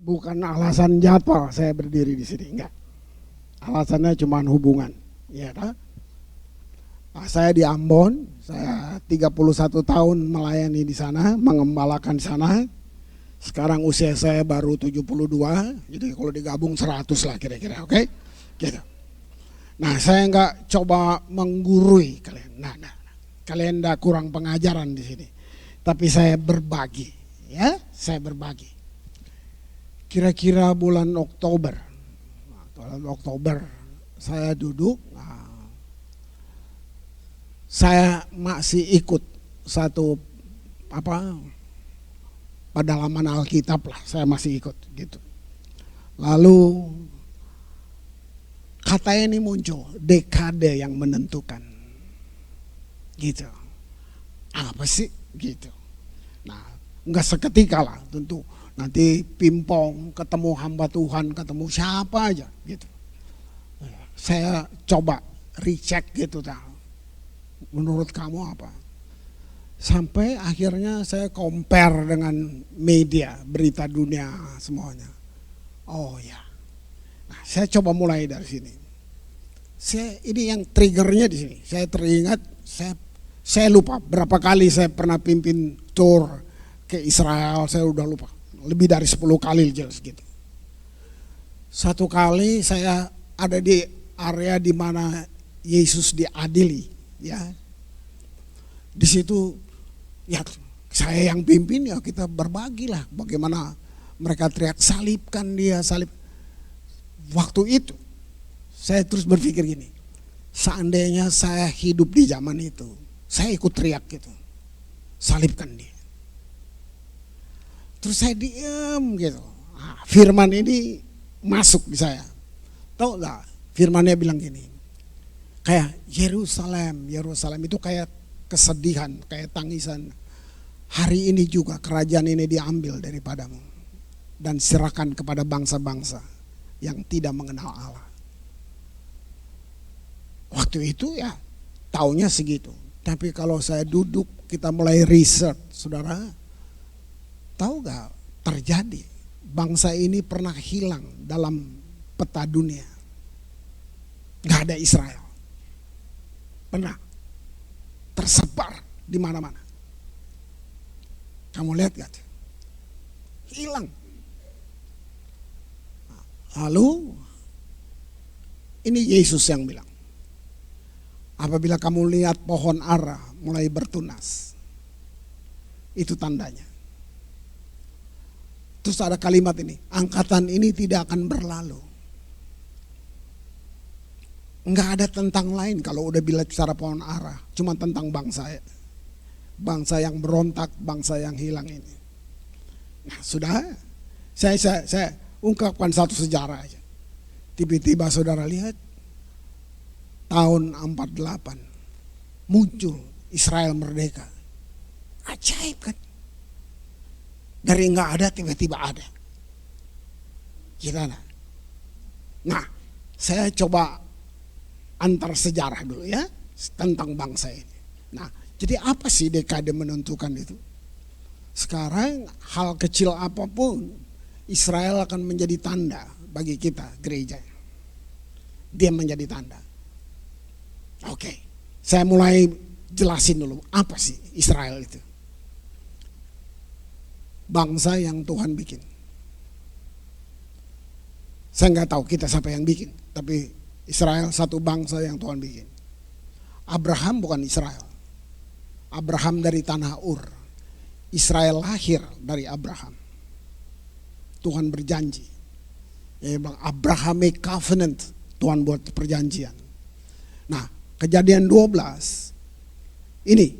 bukan alasan jadwal saya berdiri di sini, enggak. Alasannya cuma hubungan, ya kan? Saya di Ambon, saya 31 tahun melayani di sana, mengembalakan di sana. Sekarang usia saya baru 72, jadi kalau digabung 100 lah kira-kira, oke? Gitu. Nah, saya nggak coba menggurui kalian. Nah, kalian nggak kurang pengajaran di sini. Tapi saya berbagi, ya, saya berbagi. Kira-kira bulan Oktober saya duduk. Saya masih ikut satu pedalaman Alkitab lah, saya masih ikut gitu. Lalu kata ini muncul, dekade yang menentukan, gitu. Apa sih gitu? Nah, nggak seketika lah, tentu nanti pimpong, ketemu hamba Tuhan, ketemu siapa aja gitu. Saya coba recheck gitu, menurut kamu apa? Sampai akhirnya saya compare dengan media, berita dunia semuanya. Oh ya, nah, saya coba mulai dari sini. Ini yang triggernya di sini. Saya teringat, saya lupa berapa kali saya pernah pimpin tour ke Israel, saya udah lupa. Lebih dari 10 kali jelas gitu. Satu kali saya ada di area di mana Yesus diadili, ya. Di situ ya saya yang pimpin, ya kita berbagilah bagaimana mereka teriak salibkan dia, salib. Waktu itu saya terus berpikir gini, seandainya saya hidup di zaman itu, saya ikut teriak gitu, salibkan dia. Terus saya diam gitu. Nah, firman ini masuk di saya. Tahu nggak? Firmannya bilang gini, kayak Yerusalem itu kayak kesedihan, kayak tangisan. Hari ini juga kerajaan ini diambil daripadamu dan serahkan kepada bangsa-bangsa yang tidak mengenal Allah. Waktu itu ya taunya segitu. Tapi kalau saya duduk, kita mulai research, saudara, tahu gak terjadi? Bangsa ini pernah hilang dalam peta dunia. Gak ada Israel. Pernah tersebar di mana-mana. Kamu lihat gak? Hilang. Lalu ini Yesus yang bilang, apabila kamu lihat pohon ara mulai bertunas, itu tandanya. Terus ada kalimat ini, angkatan ini tidak akan berlalu. Enggak ada tentang lain kalau udah bicara pohon ara, cuma tentang bangsa yang berontak, bangsa yang hilang ini. Nah, sudah, saya ungkapkan satu sejarah aja. Tiba-tiba saudara lihat tahun 48 muncul Israel merdeka. Ajaib kan? Dari enggak ada tiba-tiba ada. Gimana? Nah, saya coba antar sejarah dulu ya tentang bangsa ini. Nah, jadi apa sih dekade menentukan itu? Sekarang hal kecil apapun Israel akan menjadi tanda bagi kita gereja. Dia menjadi tanda. Oke, saya mulai jelasin dulu apa sih Israel itu. Bangsa yang Tuhan bikin. Saya nggak tahu kita siapa yang bikin, tapi Israel satu bangsa yang Tuhan bikin. Abraham bukan Israel. Abraham dari tanah Ur. Israel lahir dari Abraham. Tuhan berjanji. Ya, Abrahamic covenant, Tuhan buat perjanjian. Nah, Kejadian 12 ini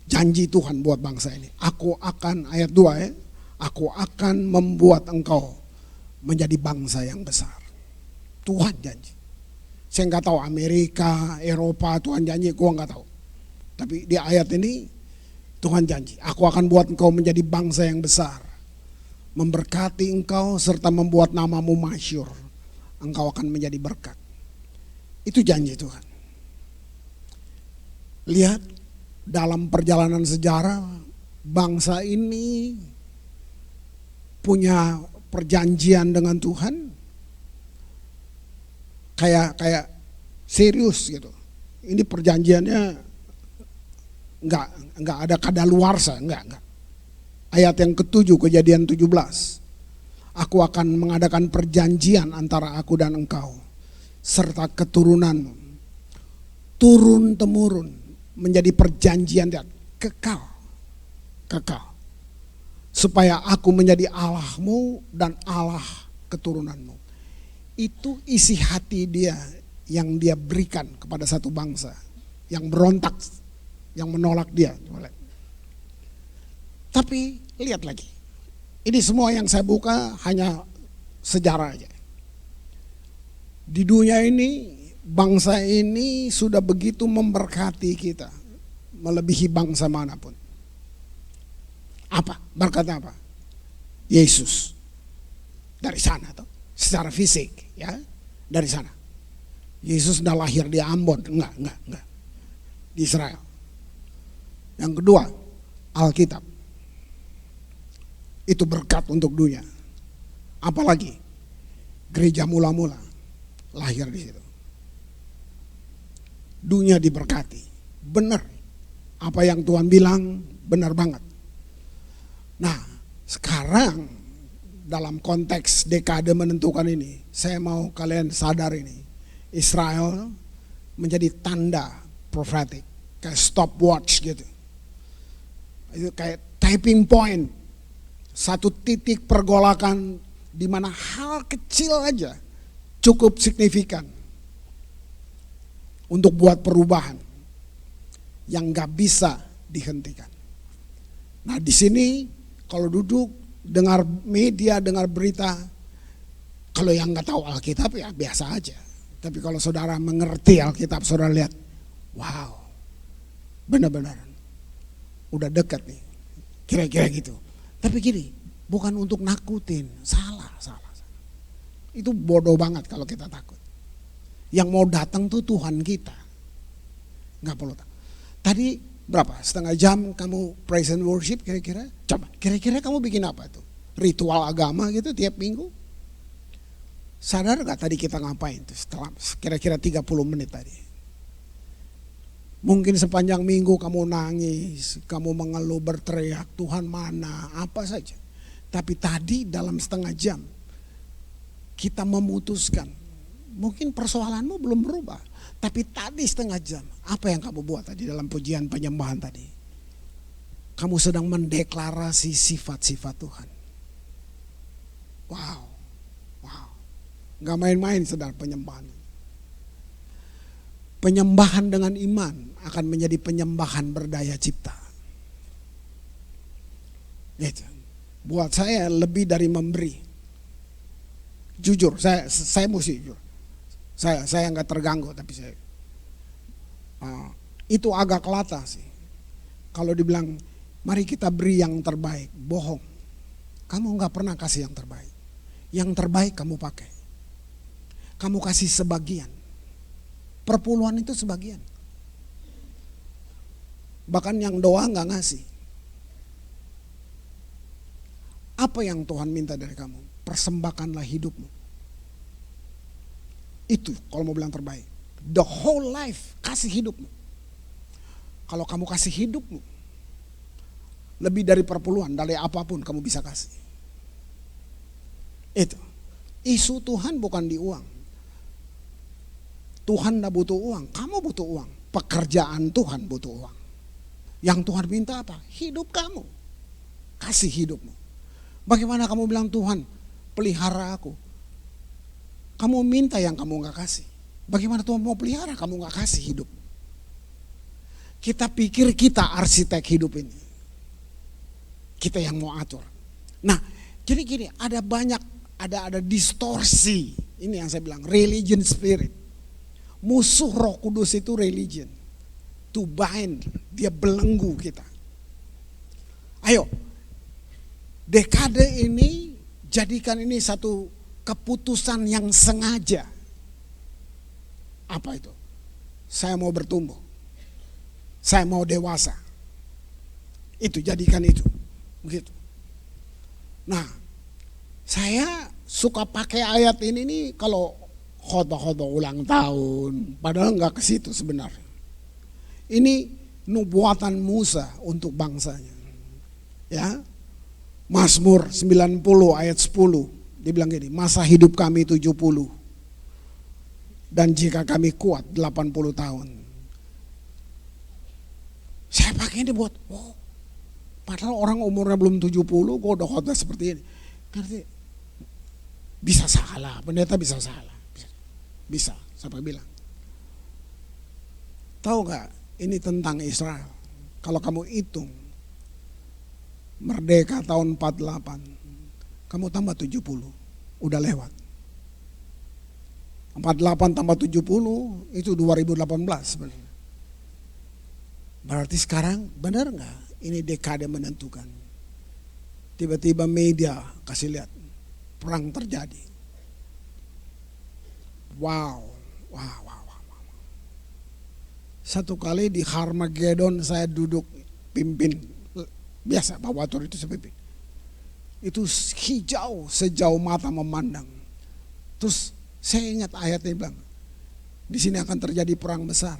janji Tuhan buat bangsa ini. Aku akan, ayat 2 ya, aku akan membuat engkau menjadi bangsa yang besar. Tuhan janji. Saya nggak tahu Amerika, Eropa, Tuhan janji, gua nggak tahu. Tapi di ayat ini Tuhan janji, aku akan buat engkau menjadi bangsa yang besar, memberkati engkau serta membuat namamu masyhur. Engkau akan menjadi berkat. Itu janji Tuhan. Lihat dalam perjalanan sejarah bangsa ini punya perjanjian dengan Tuhan kayak serius gitu. Ini perjanjiannya nggak ada kadaluarsa, enggak. Ayat yang ke-7 Kejadian 17. Aku akan mengadakan perjanjian antara aku dan engkau serta keturunanmu, turun temurun, menjadi perjanjian dan kekal, supaya aku menjadi Allahmu dan Allah keturunanmu. Itu isi hati dia yang dia berikan kepada satu bangsa yang berontak, yang menolak dia. Tapi lihat lagi, ini semua yang saya buka hanya sejarah aja. Di dunia ini, bangsa ini sudah begitu memberkati kita, melebihi bangsa manapun. Apa? Berkatnya apa? Yesus. Dari sana tuh, secara fisik ya, dari sana. Yesus sudah lahir di Ambon, enggak. Di Israel. Yang kedua, Alkitab. Itu berkat untuk dunia. Apalagi gereja mula-mula lahir di situ. Dunia diberkati. Benar. Apa yang Tuhan bilang benar banget. Nah, sekarang dalam konteks dekade menentukan ini, saya mau kalian sadar ini. Israel menjadi tanda prophetic, kayak stopwatch gitu. Itu kayak typing point. Satu titik pergolakan di mana hal kecil aja cukup signifikan untuk buat perubahan yang gak bisa dihentikan. Nah di sini kalau duduk dengar media, dengar berita, kalau yang gak tahu Alkitab ya biasa aja. Tapi kalau saudara mengerti Alkitab, saudara lihat, wow, benar-benar udah dekat nih, kira-kira gitu. Tapi gini, bukan untuk nakutin, salah. Itu bodoh banget kalau kita takut. Yang mau datang tuh Tuhan kita. Gak perlu takut. Tadi berapa? Setengah jam kamu praise and worship kira-kira? Coba, kira-kira kamu bikin apa tuh? Ritual agama gitu tiap minggu? Sadar gak tadi kita ngapain tuh setelah kira-kira 30 menit tadi? Mungkin sepanjang minggu kamu nangis, kamu mengeluh, berteriak, Tuhan mana, apa saja. Tapi tadi dalam setengah jam, kita memutuskan, mungkin persoalanmu belum berubah, tapi tadi setengah jam, apa yang kamu buat tadi dalam pujian penyembahan tadi? Kamu sedang mendeklarasi sifat-sifat Tuhan. Wow, gak main-main saudara penyembahan. Penyembahan dengan iman akan menjadi penyembahan berdaya cipta. Gitu. Buat saya lebih dari memberi. Jujur, saya mesti jujur. Saya nggak terganggu, tapi saya itu agak kelata sih. Kalau dibilang, mari kita beri yang terbaik, bohong. Kamu nggak pernah kasih yang terbaik. Yang terbaik kamu pakai. Kamu kasih sebagian. Perpuluhan itu sebagian. Bahkan yang doa nggak ngasih. Apa yang Tuhan minta dari kamu? Persembahkanlah hidupmu. Itu kalau mau bilang terbaik. The whole life, kasih hidupmu. Kalau kamu kasih hidupmu, lebih dari perpuluhan, dari apapun kamu bisa kasih. Itu. Isu Tuhan bukan di uang. Tuhan tidak butuh uang, kamu butuh uang. Pekerjaan Tuhan butuh uang. Yang Tuhan minta apa? Hidup kamu. Kasih hidupmu. Bagaimana kamu bilang Tuhan, pelihara aku. Kamu minta yang kamu gak kasih. Bagaimana Tuhan mau pelihara, kamu gak kasih hidup. Kita pikir kita arsitek hidup ini. Kita yang mau atur. Nah, jadi gini, ada banyak, ada distorsi. Ini yang saya bilang, religion spirit. Musuh Roh Kudus itu religion. To bind, dia belenggu kita. Ayo, dekade ini jadikan ini satu keputusan yang sengaja. Apa itu? Saya mau bertumbuh. Saya mau dewasa. Itu, jadikan itu. Begitu. Nah, Saya suka pakai ayat ini nih kalau khotob-khotob ulang tahun, padahal nggak ke situ sebenarnya. Ini nubuatan Musa untuk bangsanya. Ya. Mazmur 90 ayat 10 dibilang gini, masa hidup kami 70 dan jika kami kuat 80 tahun. Saya pakai ini buat padahal orang umurnya belum 70 kok udah khotbah seperti ini. Ngerti? Bisa salah, pendeta bisa salah. Bisa, siapa bilang? Tahu gak ini tentang Israel? Kalau kamu hitung merdeka tahun 48, kamu tambah 70, udah lewat. 48 tambah 70 itu 2018 sebenarnya. Berarti sekarang benar gak ini dekade menentukan? Tiba-tiba media kasih lihat perang terjadi. Wow. Satu kali di Harmagedon saya duduk pimpin, biasa bawa atur itu saya pimpin. Itu hijau sejauh mata memandang. Terus saya ingat ayatnya bilang, di sini akan terjadi perang besar,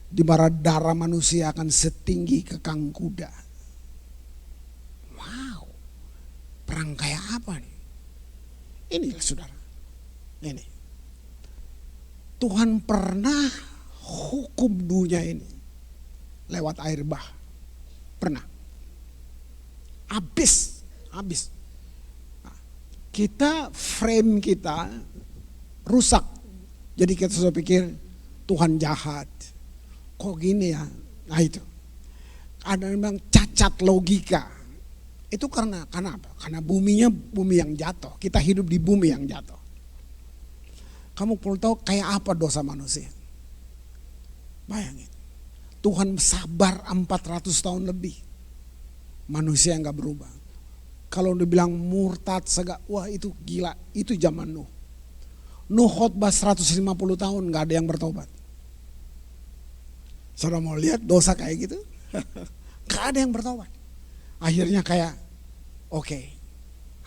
di mana darah manusia akan setinggi kekang kuda. Wow, perang kayak apa nih? Inilah saudara, ini Tuhan pernah hukum dunia ini lewat air bah, pernah. Habis. Nah, kita frame kita rusak, jadi kita sudah pikir Tuhan jahat. Kok gini ya? Nah itu, ada yang bilang cacat logika. Itu karena apa? Karena buminya bumi yang jatuh. Kita hidup di bumi yang jatuh. Kamu perlu tahu kayak apa dosa manusia. Bayangin, Tuhan sabar 400 tahun lebih. Manusia yang gak berubah. Kalau dibilang murtad wah itu gila. Itu zaman Nuh. Nuh khotbah 150 tahun gak ada yang bertobat. Saudara mau lihat dosa kayak gitu? Gak ada yang bertobat. Akhirnya kayak oke,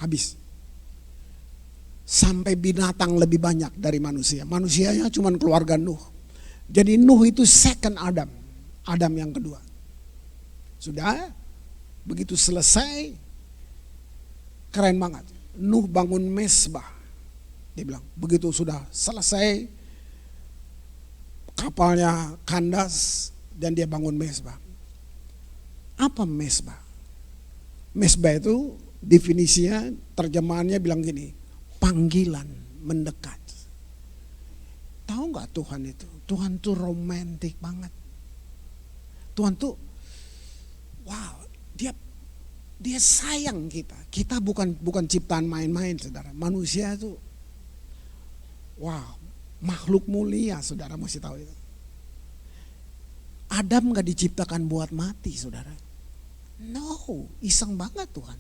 habis. Sampai binatang lebih banyak dari manusia. Manusianya cuma keluarga Nuh. Jadi Nuh itu second Adam. Adam yang kedua. Sudah, begitu selesai, keren banget. Nuh bangun mesbah. Dia bilang, begitu sudah selesai, kapalnya kandas dan dia bangun mesbah. Apa mesbah? Mesbah itu definisinya, terjemahannya bilang gini, panggilan mendekat. Tahu gak Tuhan itu? Tuhan tuh romantis banget. Tuhan tuh, wow, dia sayang kita. Kita bukan ciptaan main-main, saudara. Manusia itu, wow, makhluk mulia, saudara mesti tahu itu. Adam gak diciptakan buat mati, saudara. No, iseng banget Tuhan.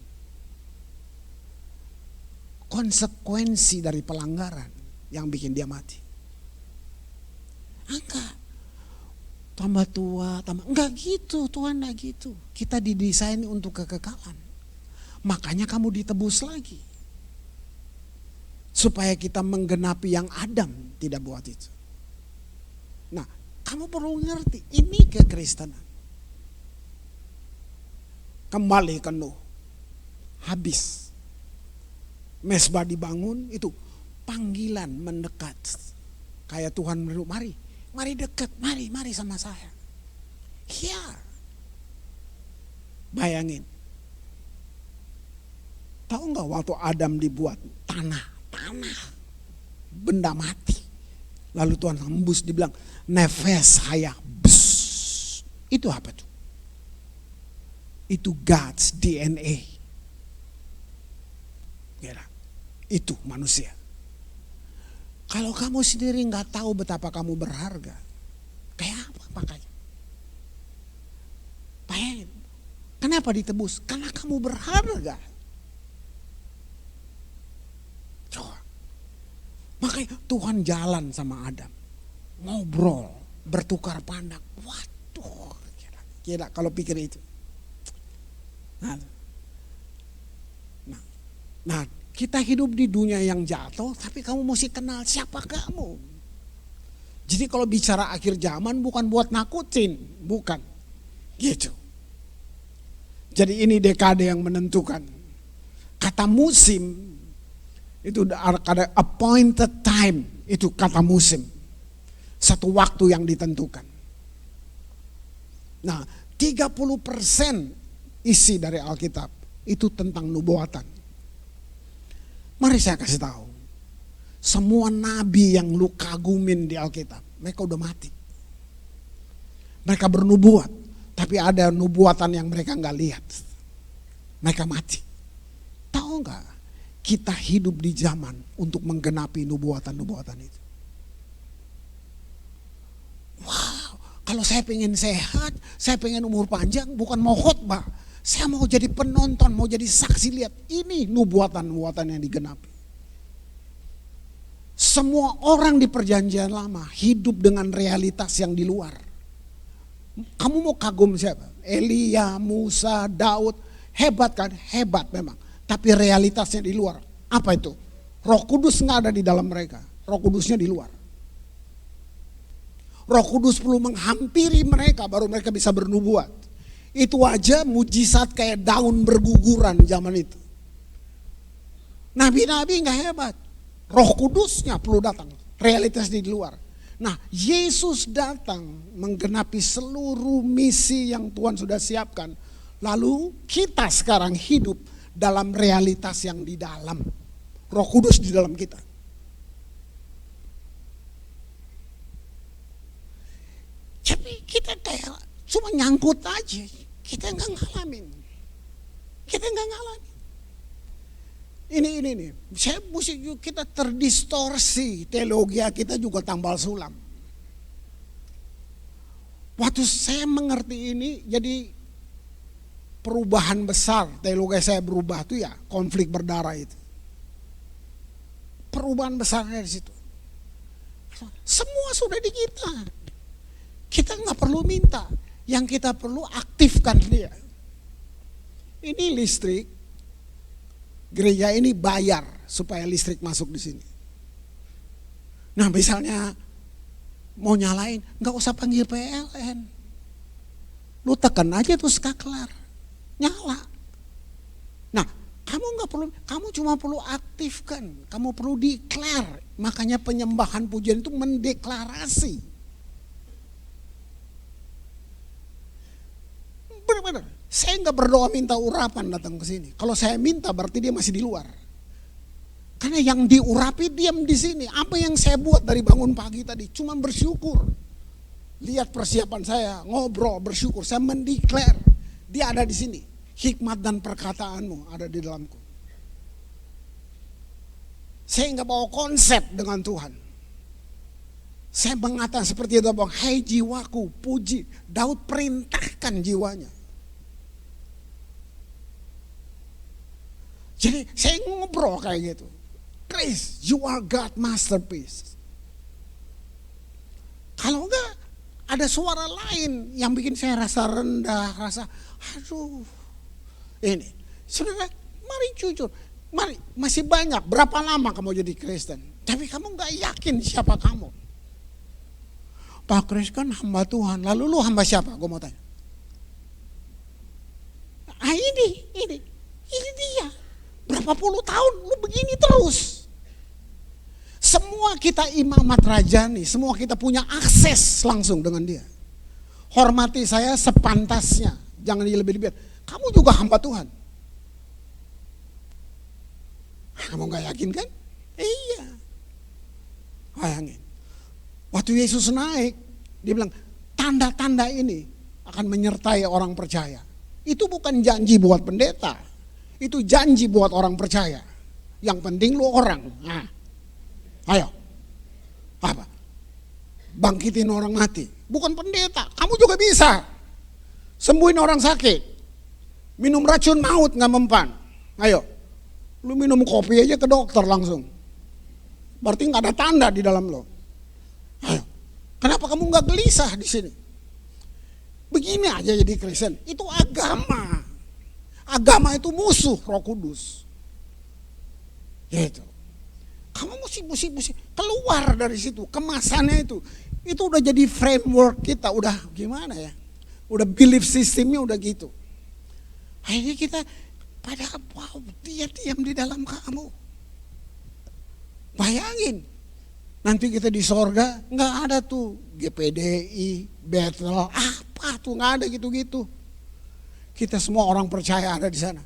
Konsekuensi dari pelanggaran yang bikin dia mati. Enggak. Tambah tua, enggak gitu, Tuhan enggak gitu. Kita didesain untuk kekekalan. Makanya kamu ditebus lagi. Supaya kita menggenapi yang Adam tidak buat itu. Nah, kamu perlu ngerti, ini kekristenan. Kembali ke Nuh. Habis. Mesbah dibangun, itu panggilan mendekat. Kayak Tuhan mari dekat, mari sama saya. Ya. Bayangin. Tahu nggak waktu Adam dibuat tanah, benda mati. Lalu Tuhan hembus, dibilang nefes saya. Bus. Itu apa tuh? Itu God's DNA. Ya, itu manusia. Kalau kamu sendiri nggak tahu betapa kamu berharga, kayak apa makanya? Bayangin, kenapa ditebus? Karena kamu berharga. Coba. Makanya Tuhan jalan sama Adam, ngobrol, bertukar pandang. Waduh, kira kalau pikir itu. Nah, Kita hidup di dunia yang jatuh, tapi kamu mesti kenal siapa kamu. Jadi kalau bicara akhir zaman bukan buat nakutin, bukan. Gitu. Jadi ini dekade yang menentukan. Kata musim itu ada appointed time, itu kata musim. Satu waktu yang ditentukan. Nah, 30% isi dari Alkitab itu tentang nubuatan. Mari saya kasih tahu. Semua nabi yang lu kagumin di Alkitab, mereka udah mati. Mereka bernubuat, tapi ada nubuatan yang mereka nggak lihat. Mereka mati. Tahu nggak? Kita hidup di zaman untuk menggenapi nubuatan-nubuatan itu. Wow, kalau saya pengen sehat, saya pengen umur panjang, bukan mau khotbah. Saya mau jadi penonton, mau jadi saksi lihat. Ini nubuatan-nubuatan yang digenapi. Semua orang di perjanjian lama hidup dengan realitas yang di luar. Kamu mau kagum siapa? Elia, Musa, Daud. Hebat kan? Hebat memang. Tapi realitasnya di luar. Apa itu? Roh Kudus nggak ada di dalam mereka. Roh Kudusnya di luar. Roh Kudus perlu menghampiri mereka baru mereka bisa bernubuat. Itu aja mujizat kayak daun berguguran zaman itu. Nabi-nabi nggak hebat. Roh Kudusnya perlu datang. Realitas di luar. Nah, Yesus datang menggenapi seluruh misi yang Tuhan sudah siapkan. Lalu kita sekarang hidup dalam realitas yang di dalam. Roh Kudus di dalam kita. Tapi kita kayak cuma nyangkut aja. Kita nggak ngalamin. Ini. Kita terdistorsi. Teologi kita juga tambal sulam. Waktu saya mengerti ini, jadi perubahan besar. Teologi saya berubah tuh ya, konflik berdarah itu. Perubahan besarnya di situ. Semua sudah di kita. Kita nggak perlu minta. Yang kita perlu aktifkan dia. Ini listrik. Gereja ini bayar supaya listrik masuk di sini. Nah, misalnya mau nyalain, nggak usah panggil PLN. Lu tekan aja tuh skaklar, nyala. Nah, kamu nggak perlu, kamu cuma perlu aktifkan, kamu perlu declare. Makanya penyembahan pujian itu mendeklarasi. Benar-benar. Saya nggak berdoa minta urapan datang ke sini. Kalau saya minta berarti dia masih di luar. Karena yang diurapi diam di sini. Apa yang saya buat dari bangun pagi tadi? Cuma bersyukur. Lihat persiapan saya, ngobrol, bersyukur. Saya mendeklar dia ada di sini. Hikmat dan perkataanmu ada di dalamku. Saya nggak bawa konsep dengan Tuhan. Saya mengatakan seperti itu, bang. Hai jiwaku, puji. Daud perintahkan jiwanya. Jadi saya ngobrol kayak gitu. Praise, you are God masterpiece. Kalau enggak, ada suara lain yang bikin saya rasa rendah, rasa aduh. Ini, saudara, mari jujur. Mari, masih banyak. Berapa lama kamu jadi Kristen? Tapi kamu enggak yakin siapa kamu. Pak Kris kan hamba Tuhan. Lalu lu hamba siapa? Gue mau tanya. Ah ini dia. Berapa puluh tahun lu begini terus. Semua kita imamat rajani, semua kita punya akses langsung dengan dia. Hormati saya sepantasnya, jangan dilebih-lebihkan. Kamu juga hamba Tuhan. Kamu gak yakin kan? Iya. Bayangin. Waktu Yesus naik, dia bilang, tanda-tanda ini akan menyertai orang percaya. Itu bukan janji buat pendeta. Itu janji buat orang percaya. Yang penting lu orang. Nah, ayo. Apa? Bangkitin orang mati. Bukan pendeta. Kamu juga bisa. Sembuhin orang sakit. Minum racun maut gak mempan. Ayo. Lu minum kopi aja ke dokter langsung. Berarti gak ada tanda di dalam lo. Ayo. Kenapa kamu gak gelisah di sini? Begini aja jadi Kristen. Itu agama. Agama itu musuh Roh Kudus. Gitu. Kamu mesti keluar dari situ, kemasannya itu. Itu udah jadi framework kita, udah gimana ya? Udah belief systemnya udah gitu. Akhirnya kita padahal wow, dia diam di dalam kamu. Bayangin, nanti kita di sorga nggak ada tuh GPDI, Bethel, apa tuh nggak ada gitu-gitu. Kita semua orang percaya ada di sana.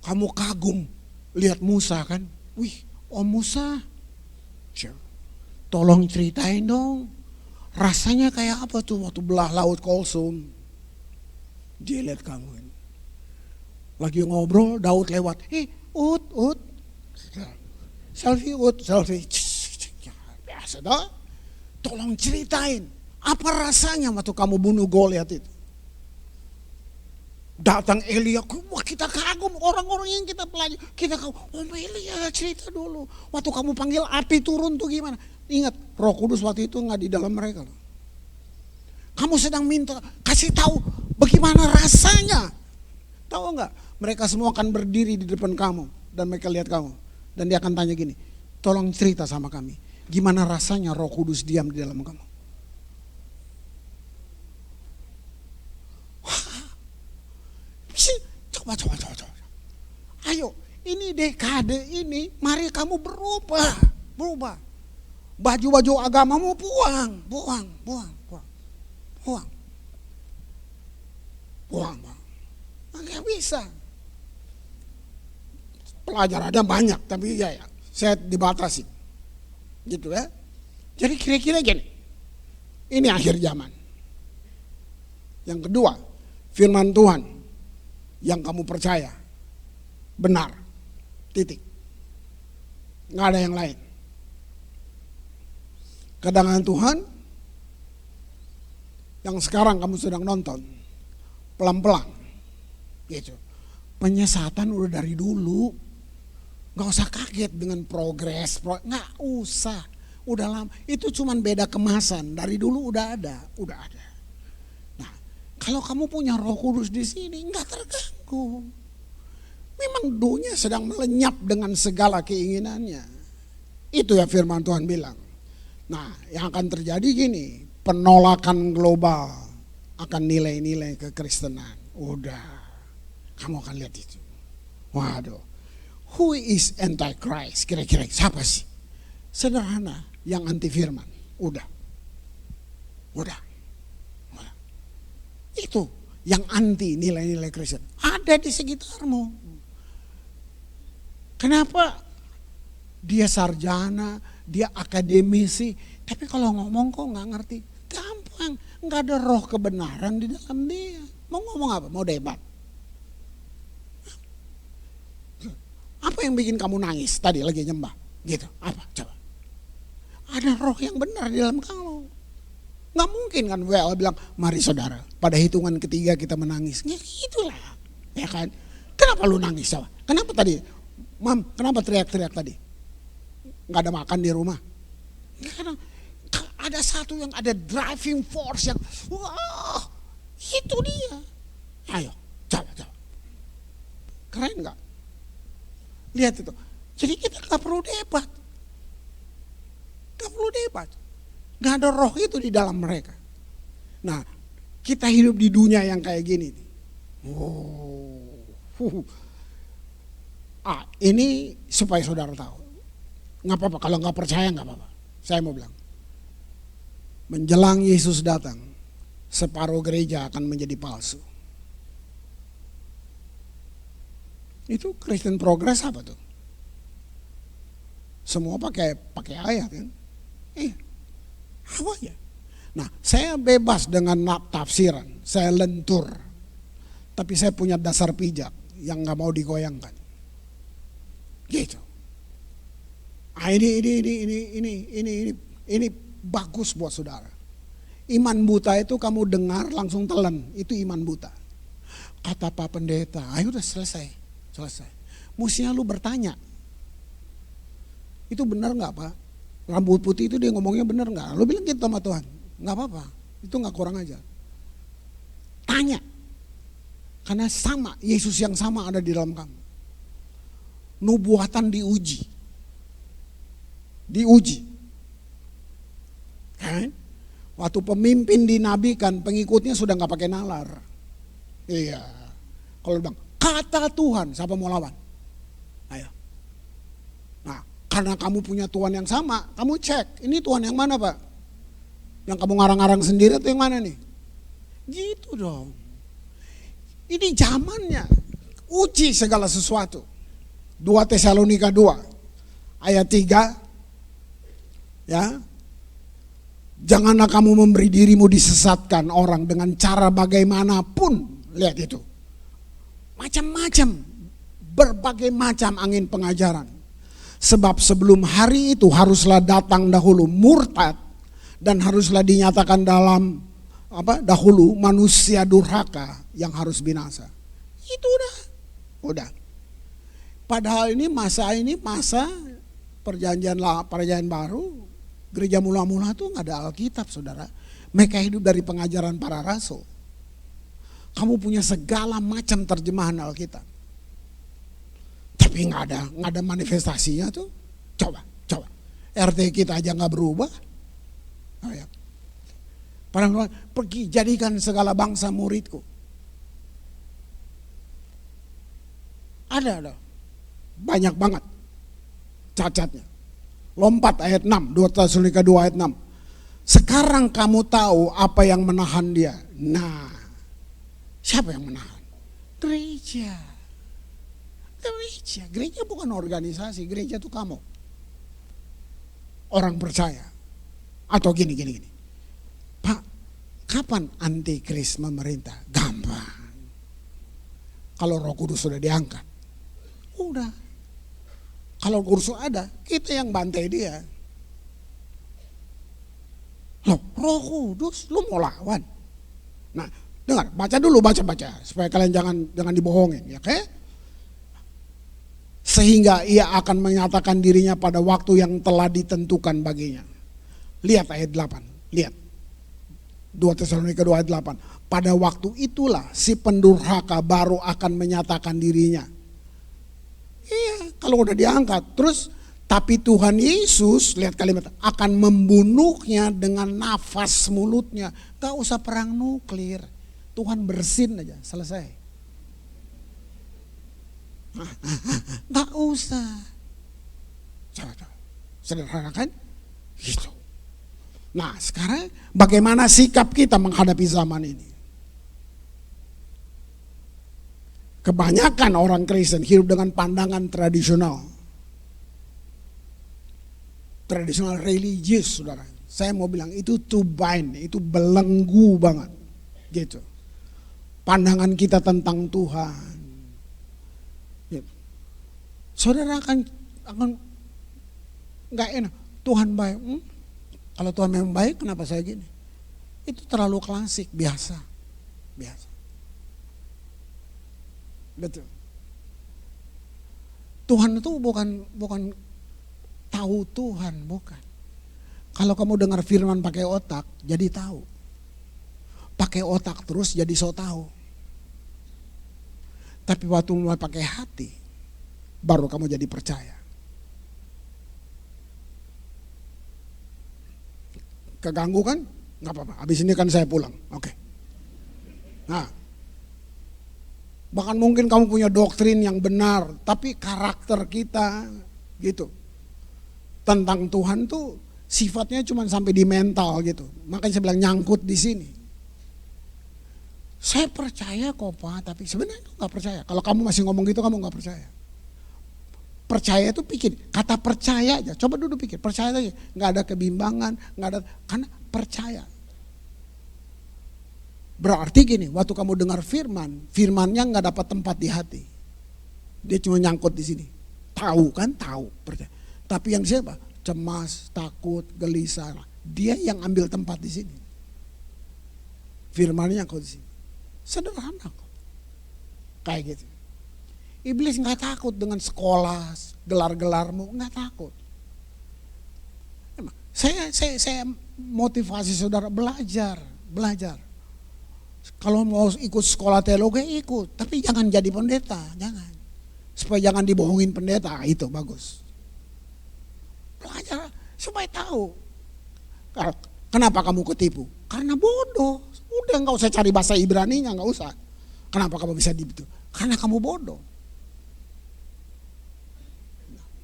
Kamu kagum lihat Musa kan? Wih, Om Musa, tolong ceritain dong. Rasanya kayak apa tuh waktu belah laut Kulsum? Dia lihat kamu ini. Lagi ngobrol, Daud lewat. Ut. Selfie, selfie. Biasa dah. Tolong ceritain. Apa rasanya waktu kamu bunuh Goliat itu? Datang Elia, wah kita kagum orang-orang yang kita pelajari. Kita kagum, Elia cerita dulu. Waktu kamu panggil api turun tuh gimana? Ingat, Roh Kudus waktu itu nggak di dalam mereka loh. Kamu sedang minta, kasih tahu bagaimana rasanya. Tahu nggak? Mereka semua akan berdiri di depan kamu dan mereka lihat kamu dan dia akan tanya gini, tolong cerita sama kami, gimana rasanya Roh Kudus diam di dalam kamu? Coba. Ayo, ini dekade ini, mari kamu berubah. Baju-baju agamamu buang. Nggak bisa. Pelajarannya banyak, tapi ya saya dibatasi. Gitu ya. Jadi kira-kira gini. Ini akhir zaman. Yang kedua, firman Tuhan yang kamu percaya benar. Titik. Nggak ada yang lain. Kedatangan Tuhan yang sekarang kamu sedang nonton pelan-pelan gitu. Penyesatan udah dari dulu. Gak usah kaget dengan progres, nggak usah. Udah lama, itu cuman beda kemasan. Dari dulu udah ada. Nah, kalau kamu punya Roh Kudus di sini nggak terganggu. Memang dunia sedang melenyap dengan segala keinginannya. Itu ya firman Tuhan bilang. Nah, yang akan terjadi gini, penolakan global akan nilai-nilai kekristenan. Udah, kamu akan lihat itu. Waduh, who is antichrist? Kira-kira siapa sih? Sederhana, yang anti firman. Udah. Itu yang anti nilai-nilai Kristen. Ada di sekitarmu. Kenapa? Dia sarjana, dia akademisi, tapi kalau ngomong kok nggak ngerti. Gampang, nggak ada roh kebenaran di dalam dia. Mau ngomong apa? Mau debat. Apa yang bikin kamu nangis tadi lagi nyembah? Gitu, apa? Coba. Ada roh yang benar di dalam kamu. Nggak mungkin kan WL bilang, mari saudara, pada hitungan ketiga kita menangis. Ya gitulah, ya kan? Kenapa lu nangis? Coba? Kenapa tadi? Mam, kenapa teriak-teriak tadi? Nggak ada makan di rumah. Karena ada satu yang ada driving force yang wah, itu dia. Ayo, coba. Keren nggak? Lihat itu. Jadi kita nggak perlu debat. Nggak ada roh itu di dalam mereka. Nah, kita hidup di dunia yang kayak gini. Ini supaya saudara tahu. Nggak apa-apa, kalau nggak percaya nggak apa-apa. Saya mau bilang, menjelang Yesus datang, separuh gereja akan menjadi palsu. Itu Christian Progress apa tuh? Semua pakai ayat kan? Apa ya? Nah, saya bebas dengan tafsiran, saya lentur, tapi saya punya dasar pijak yang nggak mau digoyangkan. Gitu. Ini bagus buat saudara. Iman buta itu kamu dengar langsung telan, itu iman buta. Kata Pak Pendeta, ayo udah selesai. Mestinya lu bertanya, itu benar nggak Pak? Rambut putih itu dia ngomongnya benar nggak? Lu bilang gitu sama Tuhan, nggak apa-apa, itu nggak kurang aja. Tanya, karena sama Yesus yang sama ada di dalam kamu. nubuatan diuji. Diuji. Kan? Waktu pemimpin dinabikan, pengikutnya sudah nggak pakai nalar. Iya. Kalau bilang, kata Tuhan, siapa mau lawan? Ayo. Nah, karena kamu punya Tuhan yang sama, kamu cek, ini Tuhan yang mana Pak? Yang kamu ngarang-ngarang sendiri atau yang mana nih? Gitu dong. Ini zamannya. Uji segala sesuatu. 2 Tesalonika 2 ayat 3. Ya. Janganlah kamu memberi dirimu disesatkan orang dengan cara bagaimanapun. Lihat itu. Macam-macam. Berbagai macam angin pengajaran. Sebab sebelum hari itu haruslah datang dahulu murtad. Dan haruslah dinyatakan dahulu manusia durhaka yang harus binasa. Itu udah. Padahal ini masa perjanjian baru. Gereja mula-mula tuh nggak ada Alkitab, saudara. Mereka hidup dari pengajaran para rasul. Kamu punya segala macam terjemahan Alkitab, tapi nggak ada manifestasinya tuh. Coba. RT kita aja nggak berubah. Pergi jadikan segala bangsa muridku. Ada banyak banget cacatnya. Lompat ayat 6, 2 Tesalonika 2 ayat 6. Sekarang kamu tahu apa yang menahan dia. Nah, siapa yang menahan? Gereja. Gereja bukan organisasi, gereja itu kamu. Orang percaya. Atau gini. Pak, kapan antikris memerintah? Gampang. Kalau Roh Kudus sudah diangkat. Udah. Kalau kursus ada, kita yang bantai dia. Loh, Roh Kudus, lu mau lawan? Nah, dengar, baca supaya kalian jangan dibohongin, ya kan? Sehingga ia akan menyatakan dirinya pada waktu yang telah ditentukan baginya. Lihat ayat 8, lihat. 2 Tesalonika 2 ayat 8. Pada waktu itulah si pendurhaka baru akan menyatakan dirinya. Iya, kalau udah diangkat. Terus, tapi Tuhan Yesus, lihat kalimat, akan membunuhnya dengan nafas mulutnya. Gak usah perang nuklir. Tuhan bersin aja, selesai. Gak usah. Sederhana kan? Gitu. Nah, sekarang bagaimana sikap kita menghadapi zaman ini? Kebanyakan orang Kristen hidup dengan pandangan tradisional. Tradisional religius, saudara. Saya mau bilang itu to bind, itu belenggu banget. Gitu. Pandangan kita tentang Tuhan. Gitu. Saudara akan nggak enak. Tuhan baik. Kalau Tuhan memang baik, kenapa saya gini? Itu terlalu klasik, biasa. Betul. Tuhan itu bukan tahu Tuhan, bukan. Kalau kamu dengar firman pakai otak, jadi tahu. Pakai otak terus jadi so tahu. Tapi waktu mulai pakai hati, baru kamu jadi percaya. Keganggu kan? Nggak apa-apa. Habis ini kan saya pulang. Oke. Nah. Bahkan mungkin kamu punya doktrin yang benar, tapi karakter kita gitu. Tentang Tuhan tuh sifatnya cuma sampai di mental gitu. Makanya saya bilang nyangkut di sini. Saya percaya kok Pak, tapi sebenarnya itu gak percaya. Kalau kamu masih ngomong gitu, kamu gak percaya. Percaya itu pikir, kata percaya aja. Coba dulu pikir, percaya aja. Gak ada kebimbangan, karena percaya. Berarti gini, waktu kamu dengar firmannya nggak dapat tempat di hati. Dia cuma nyangkut di sini. Tahu kan, tahu, percaya. Tapi yang siapa? Cemas, takut, gelisah. Dia yang ambil tempat di sini. Firmannya nyangkut di sini. Sederhana kok. Kayak gitu. Iblis nggak takut dengan sekolah, gelar-gelarmu, nggak takut. Saya motivasi saudara belajar. Kalau mau ikut sekolah teologi ikut, tapi jangan jadi pendeta, jangan. supaya jangan dibohongin pendeta, itu bagus. Belajar supaya tahu. Kenapa kamu ketipu? Karena bodoh. Udah nggak usah cari bahasa Ibraninya, nggak usah. Kenapa kamu bisa gitu? Karena kamu bodoh.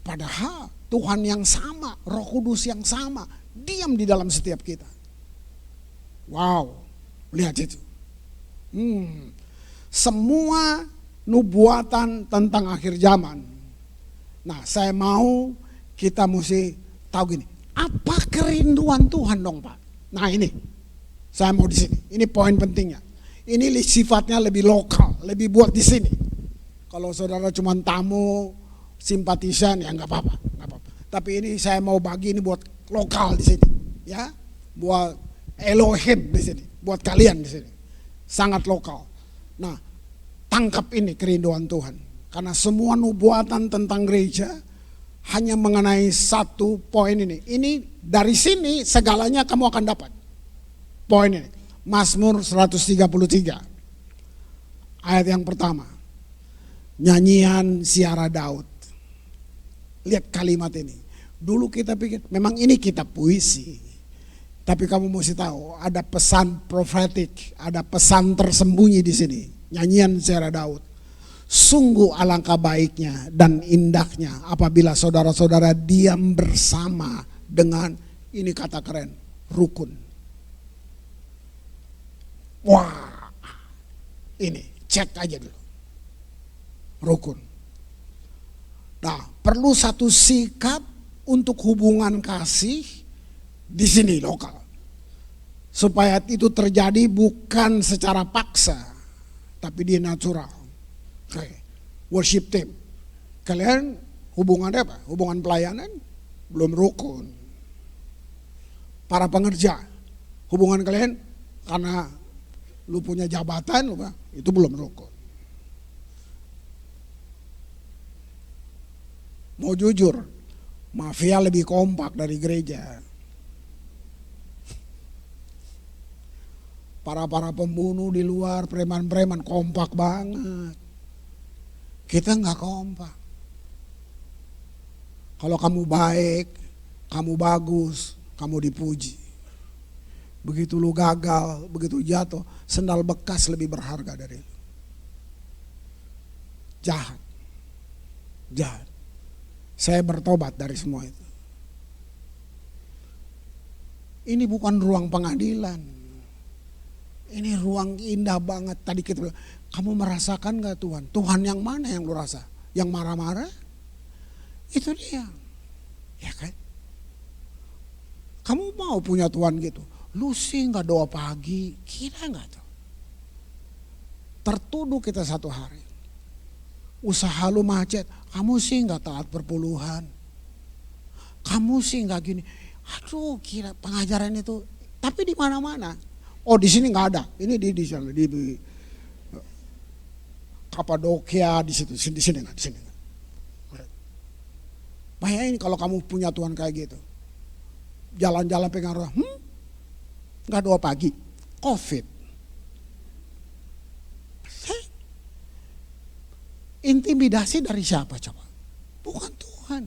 Padahal Tuhan yang sama, Roh Kudus yang sama, diam di dalam setiap kita. Wow, lihat itu. Semua nubuatan tentang akhir zaman. Nah, saya mau kita mesti tahu gini, apa kerinduan Tuhan dong Pak? Nah ini, saya mau di sini. Ini poin pentingnya. Ini sifatnya lebih lokal, lebih buat di sini. Kalau saudara cuma tamu, simpatisan ya nggak apa-apa, nggak apa-apa. Tapi ini saya mau bagi ini buat lokal di sini, ya, buat Elohim di sini, buat kalian di sini, sangat lokal. Nah, tangkap ini kerinduan Tuhan, karena semua nubuatan tentang gereja hanya mengenai satu poin ini. Ini dari sini segalanya kamu akan dapat. Poin ini, Mazmur 133, ayat yang pertama, nyanyian Siara Daud. Lihat kalimat ini. Dulu kita pikir memang ini kitab puisi. Tapi kamu mesti tahu ada pesan profetik, ada pesan tersembunyi di sini. Nyanyian Siara Daud. Sungguh alangkah baiknya dan indahnya apabila saudara-saudara diam bersama dengan, ini kata keren, rukun. Wah, ini cek aja dulu. Rukun. Nah, perlu satu sikap untuk hubungan kasih di sini lokal. Supaya itu terjadi bukan secara paksa, tapi di natural. Oke, worship team. Kalian hubungan apa? Hubungan pelayanan? Belum rukun. Para pengerja, hubungan kalian karena lu punya jabatan, itu belum rukun. Mau jujur, mafia lebih kompak dari gereja. Para pembunuh di luar, preman-preman kompak banget. Kita nggak kompak. Kalau kamu baik, kamu bagus, kamu dipuji. Begitu lu gagal, begitu jatuh, sendal bekas lebih berharga dari lu. Jahat. Jahat. Saya bertobat dari semua itu. Ini bukan ruang pengadilan. Ini ruang indah banget. Tadi kita bilang, kamu merasakan gak Tuhan? Tuhan yang mana yang lu rasa? Yang marah-marah? Itu dia. Ya kan? Kamu mau punya Tuhan gitu? Lu sih gak doa pagi? Kira gak tuh? Tertuduh kita satu hari. Usaha lu macet, kamu sih gak taat perpuluhan. Kamu sih gak gini. Aduh, kira pengajaran itu. Tapi di mana-mana. Oh, di sini nggak ada. Ini di sana di Kapadokia di situ. Di sini nggak, di sini. Bayangin kalau kamu punya Tuhan kayak gitu. Jalan-jalan pegang roh, nggak doa pagi, COVID. Intimidasi dari siapa coba? Bukan Tuhan.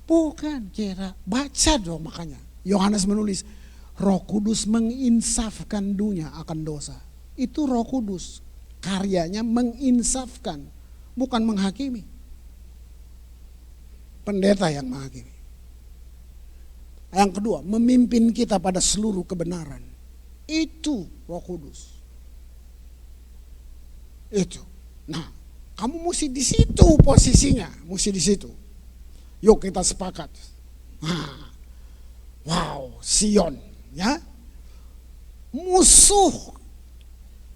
Bukan, kira. Baca dong makanya. Yohanes menulis, Roh Kudus menginsafkan dunia akan dosa. Itu Roh Kudus. Karyanya menginsafkan, bukan menghakimi. Pendeta yang menghakimi. Yang kedua, memimpin kita pada seluruh kebenaran. Itu Roh Kudus. Itu. Nah, kamu mesti di situ posisinya, mesti di situ. Yuk kita sepakat. Nah, wow, Sion, ya, musuh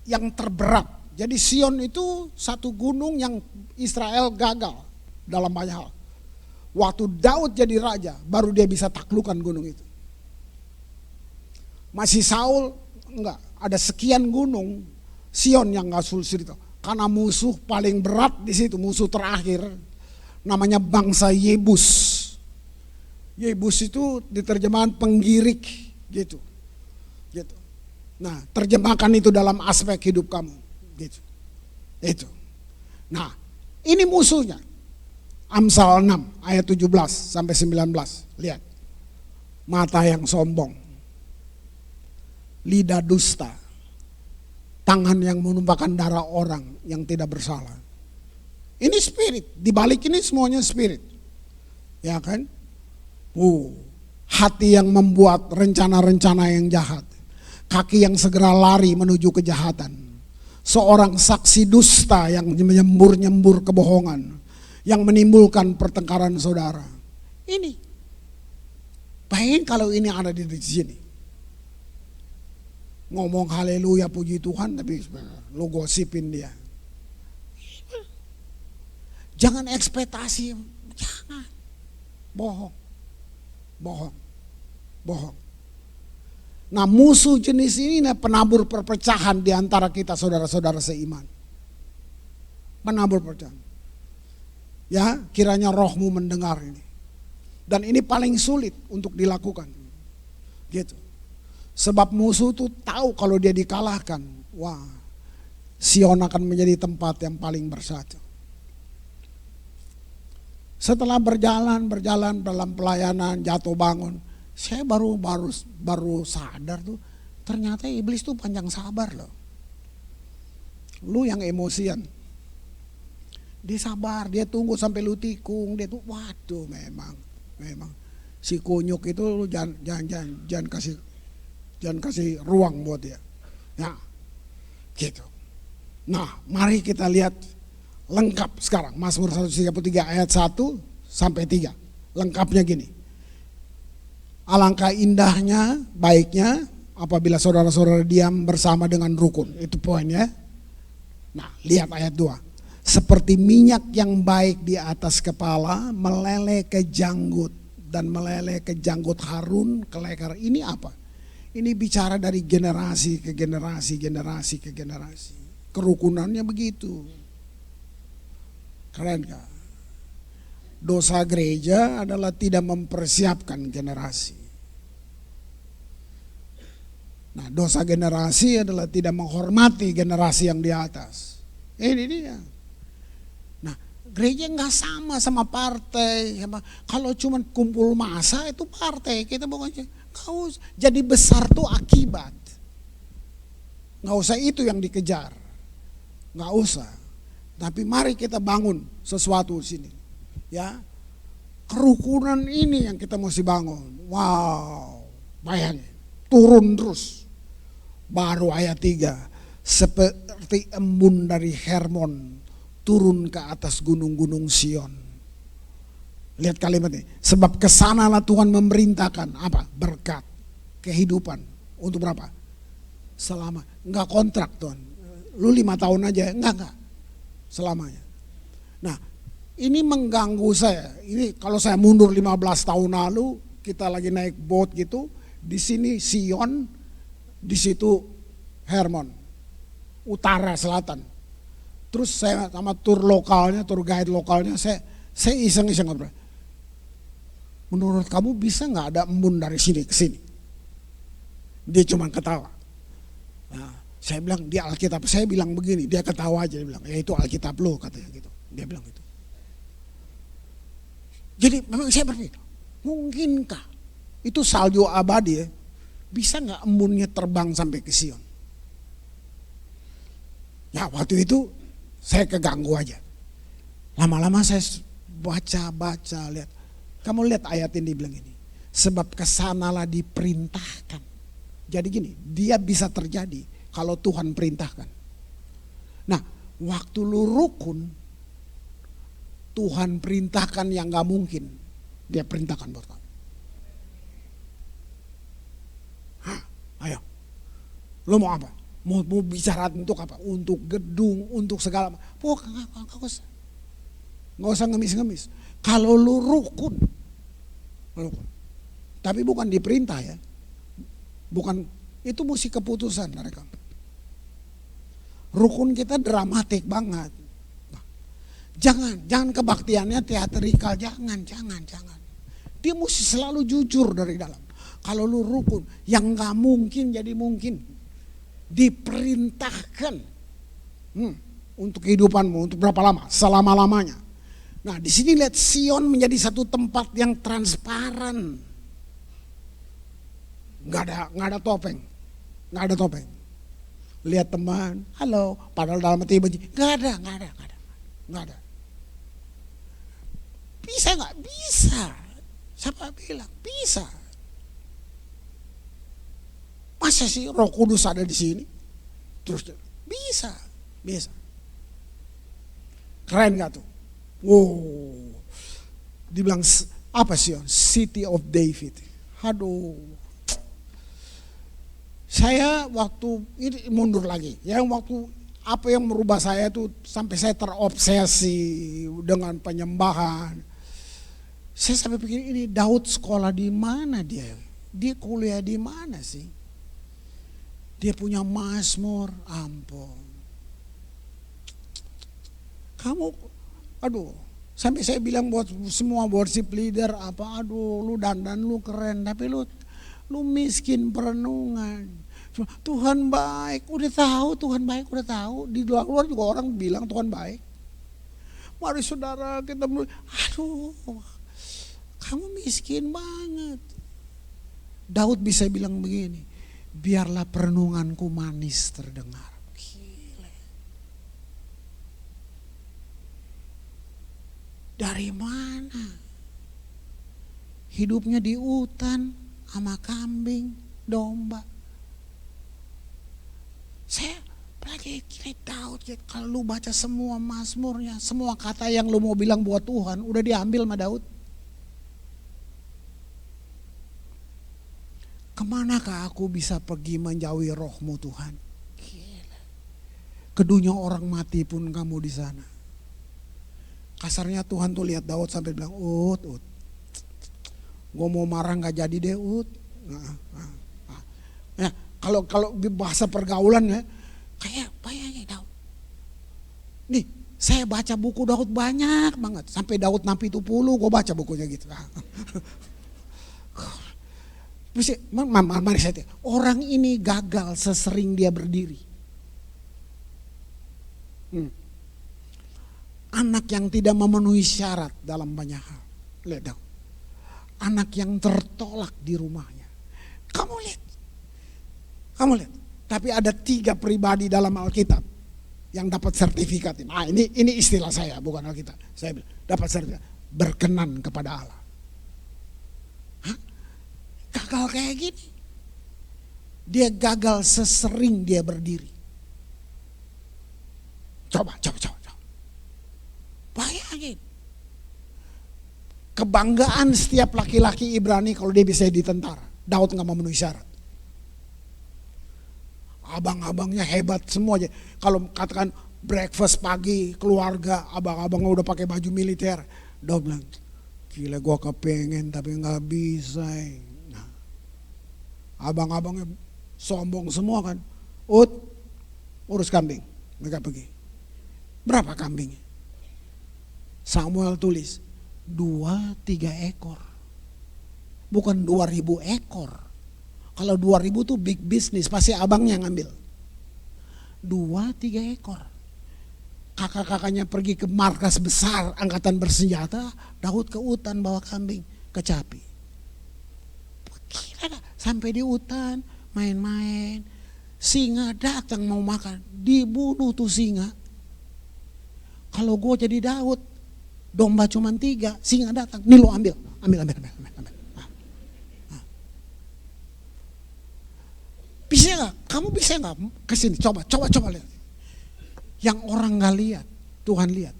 yang terberat. Jadi Sion itu satu gunung yang Israel gagal dalam banyak hal. Waktu Daud jadi raja, baru dia bisa taklukkan gunung itu. Masih Saul, enggak, ada sekian gunung Sion yang nggak sulit itu. Karena musuh paling berat di situ, musuh terakhir, namanya bangsa Yebus. Yebus itu diterjemahan penggirik, gitu. Gitu. Nah, terjemahkan itu dalam aspek hidup kamu, gitu. Itu. Nah, Ini musuhnya. Amsal 6 ayat 17 sampai 19. Lihat. Mata yang sombong. Lidah dusta. Tangan yang menumpahkan darah orang yang tidak bersalah. Ini spirit. Di balik ini semuanya spirit. Ya kan? Hati yang membuat rencana-rencana yang jahat. Kaki yang segera lari menuju kejahatan. Seorang saksi dusta yang menyembur-nyembur kebohongan. Yang menimbulkan pertengkaran saudara. Ini. Bayangin kalau ini ada di sini. Ngomong haleluya puji Tuhan tapi lo gosipin dia. Jangan ekspektasi. Jangan. Bohong. Nah, musuh jenis ini penabur perpecahan di antara kita saudara-saudara seiman. Penabur perpecahan. Ya, kiranya rohmu mendengar ini. Dan ini paling sulit untuk dilakukan. Gitu. Sebab musuh tuh tahu kalau dia dikalahkan, wah, Sion akan menjadi tempat yang paling bersatu. Setelah berjalan dalam pelayanan, jatuh bangun, saya baru sadar tuh, ternyata iblis tuh panjang sabar loh. Lu yang emosian. Dia sabar, dia tunggu sampai lu tikung, dia tuh waduh memang si kunyuk itu lu jangan kasih ruang buat dia. Ya. Gitu. Nah, mari kita lihat lengkap sekarang Mazmur 133 ayat 1 sampai 3. Lengkapnya gini. Alangkah indahnya, baiknya apabila saudara-saudara diam bersama dengan rukun. Itu poinnya. Nah, lihat ayat 2. Seperti minyak yang baik di atas kepala meleleh ke janggut dan meleleh ke janggut Harun ke leher. Ini apa? Ini bicara dari generasi ke generasi. Kerukunannya begitu. Keren kan? Dosa gereja adalah tidak mempersiapkan generasi. Nah, dosa generasi adalah tidak menghormati generasi yang di atas. Ini dia. Nah, gereja nggak sama partai. Kalau cuma kumpul massa itu partai. Kita pokoknya jadi besar tuh akibat. Nggak usah itu yang dikejar. Nggak usah. Tapi mari kita bangun sesuatu di sini. Ya, kerukunan ini yang kita mesti bangun. Wow, bayangin, turun terus. Baru ayat 3, seperti embun dari Hermon turun ke atas gunung-gunung Sion. Lihat kalimat ini, sebab kesanalah Tuhan memerintahkan apa? Berkat, kehidupan. Untuk berapa? Selama, enggak kontrak Tuhan. Lu 5 tahun aja, enggak. Selamanya. Nah, ini mengganggu saya. Ini kalau saya mundur 15 tahun lalu, kita lagi naik boat gitu, di sini Sion, di situ Hermon, utara selatan. Terus saya sama tour guide lokalnya, saya iseng-iseng ngobrol. Menurut kamu bisa nggak ada embun dari sini ke sini? Dia cuma ketawa. Nah, saya bilang di Alkitab, saya bilang begini, dia ketawa aja, dia bilang, ya itu Alkitab lo katanya gitu. Dia bilang itu. Jadi memang saya berpikir, mungkinkah itu salju abadi ya, bisa nggak embunnya terbang sampai ke Sion? Ya waktu itu saya keganggu aja. Lama-lama saya baca, lihat. Kamu lihat ayat ini bilang ini. Sebab kesanalah diperintahkan. Jadi gini, dia bisa terjadi kalau Tuhan perintahkan. Nah, waktu lu rukun, Tuhan perintahkan yang gak mungkin. Dia perintahkan buat kamu. Ayo. Lu mau apa? Mau bicara untuk apa? Untuk gedung, untuk segala macam. Pokoknya gak usah ngemis-ngemis. Kalau lu rukun. Tapi bukan diperintah ya. Bukan, itu mesti keputusan mereka. Rukun kita dramatik banget. Jangan kebaktiannya teatrikal, jangan. Dia mesti selalu jujur dari dalam. Kalau lu rukun, yang gak mungkin jadi mungkin. Diperintahkan. untuk kehidupanmu, untuk berapa lama? Selama-lamanya. Nah, di sini lihat Sion menjadi satu tempat yang transparan. Nggak ada topeng. Nggak ada topeng. Lihat teman, halo, padahal dalam hati benci. Nggak ada. Bisa nggak? Bisa. Siapa bilang? Bisa. Masa sih Roh Kudus ada di sini? Terus bisa. Keren nggak tuh? Wow. Dibilang apa sih? City of David. Aduh. Saya waktu ini mundur lagi. Yang waktu apa yang merubah saya tuh sampai saya terobsesi dengan penyembahan. Saya sampai pikir ini Daud sekolah di mana dia? Dia kuliah di mana sih? Dia punya Mazmur, ampun. Kamu, aduh, sampai saya bilang buat semua worship leader apa, aduh, lu dandan lu keren, tapi lu miskin perenungan. Tuhan baik, udah tahu. Di luar juga orang bilang Tuhan baik. Mari saudara kita, aduh, kamu miskin banget. Daud bisa bilang begini, biarlah perenunganku manis terdengar. Gila. Dari mana? Hidupnya di hutan sama kambing, domba. Saya lagi kira Daud, kalau lu baca semua mazmurnya, semua kata yang lu mau bilang buat Tuhan udah diambil sama Daud. Kemanakah aku bisa pergi menjauhi rohmu Tuhan? Gila. Kedunya orang mati pun kamu di sana. Kasarnya Tuhan tuh lihat Daud sampai bilang, Ut, gue mau marah nggak jadi deh Ut. Ya, kalau bahasa pergaulan ya, kayak bayangin Daud. Nih, saya baca buku Daud banyak banget. Sampai Daud nampi 70, gue baca bukunya gitu. Mari saya tanya, orang ini gagal sesering dia berdiri. Anak yang tidak memenuhi syarat dalam banyak hal. Lihat dong. Anak yang tertolak di rumahnya. Kamu lihat. Tapi ada 3 pribadi dalam Alkitab yang dapat sertifikat ini. Nah, ini istilah saya, bukan Alkitab. Saya bilang, dapat sertifikat. Berkenan kepada Allah. Gagal kayak gini. Dia gagal sesering dia berdiri. Coba. Bayangin. Kebanggaan setiap laki-laki Ibrani kalau dia bisa di tentara. Daud gak memenuhi syarat. Abang-abangnya hebat semua aja. Kalau katakan breakfast pagi, keluarga, abang-abangnya udah pakai baju militer. Daud bilang, gila gue kepengen tapi gak bisa. Abang-abangnya sombong semua kan. Urus kambing. Mereka pergi. Berapa kambingnya? Samuel tulis 2-3 ekor. Bukan 2000 ekor. Kalau 2000 tuh big business, pasti abangnya ngambil. 2-3 ekor. Kakak-kakaknya pergi ke markas besar angkatan bersenjata, Daud ke hutan bawa kambing, kecapi. Sampai di hutan main-main, singa datang mau makan, dibunuh tuh singa. Kalau gue jadi Daud, domba cuma 3, singa datang, nih lo ambil. Bisa nggak? Kamu bisa nggak kesini? Coba lihat. Yang orang nggak lihat, Tuhan lihat.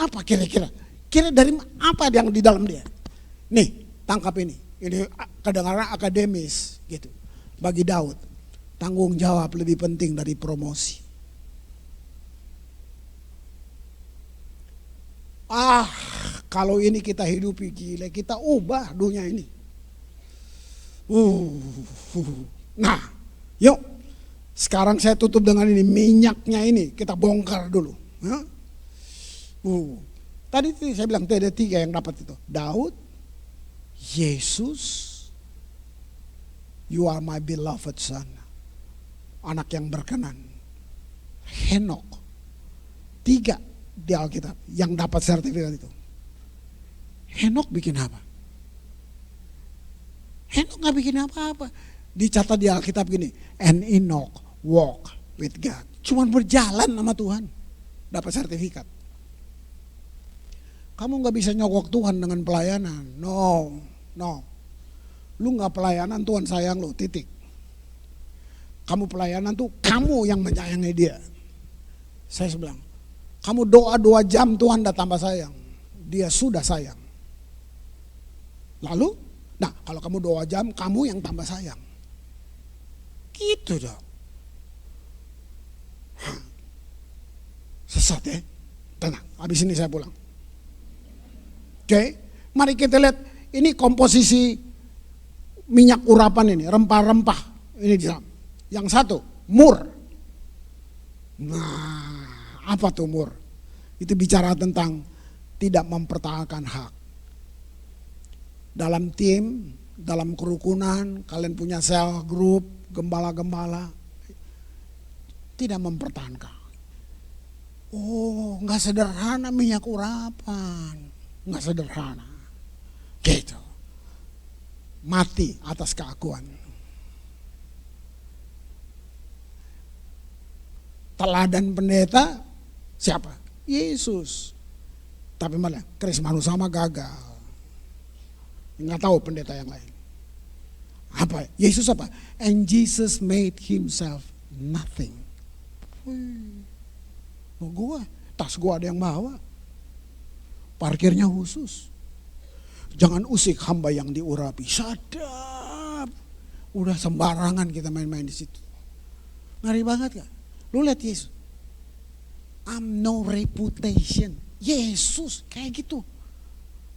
Apa kira-kira? Kira dari apa yang di dalam dia? Nih, tangkap ini. Ini kedengaran akademis gitu. Bagi Daud, tanggung jawab lebih penting dari promosi. Kalau ini kita hidupi, gila, kita ubah dunia ini. Nah, yuk. Sekarang saya tutup dengan ini, minyaknya ini kita bongkar dulu. Tadi saya bilang ada 3 yang dapat itu. Daud, Yesus, you are my beloved son. Anak yang berkenan. Henok, 3 di Alkitab yang dapat sertifikat itu. Henok bikin apa? Henok gak bikin apa-apa. Dicatat di Alkitab gini, and Enoch walk with God. Cuman berjalan sama Tuhan, dapat sertifikat. Kamu gak bisa nyogok Tuhan dengan pelayanan. No. Lu gak pelayanan, Tuhan sayang lu, titik. Kamu pelayanan tuh kamu yang menyayangi dia. Saya bilang, kamu doa 2 jam Tuhan udah tambah sayang. Dia sudah sayang. Lalu, nah kalau kamu 2 jam kamu yang tambah sayang. Gitu dong. Sesat ya. Tenang, habis ini saya pulang. Oke, mari kita lihat ini komposisi minyak urapan ini, rempah-rempah ini di dalam. Yang satu, mur. Nah, apa tuh mur? Itu bicara tentang tidak mempertahankan hak. Dalam tim, dalam kerukunan, kalian punya sel grup, gembala-gembala, tidak mempertahankan. Oh, nggak sederhana minyak urapan. Nggak sederhana. Gitu. Mati atas keakuan. Teladan pendeta siapa? Yesus. Tapi malah Krismanus sama gagal. Nggak tahu pendeta yang lain. Apa? Yesus apa? And Jesus made himself nothing. Tas gua ada yang bawa. Parkirnya khusus. Jangan usik hamba yang diurapi. Sadap. Udah sembarangan kita main-main di situ. Ngeri banget gak? Lu lihat Yesus. I'm no reputation. Yesus kayak gitu.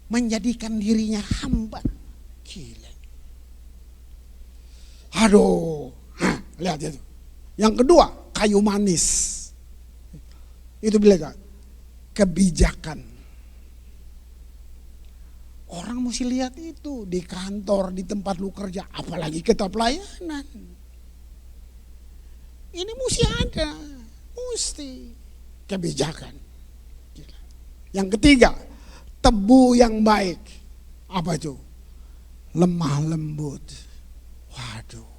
Menjadikan dirinya hamba. Gila. Aduh. Lihat itu. Yang kedua, kayu manis. Itu bilang kebijakan. Orang mesti lihat itu di kantor, di tempat lu kerja, apalagi kita pelayanan. Ini mesti ada, mesti kebijakan. Yang ketiga, tebu yang baik. Apa itu? Lemah lembut. Waduh.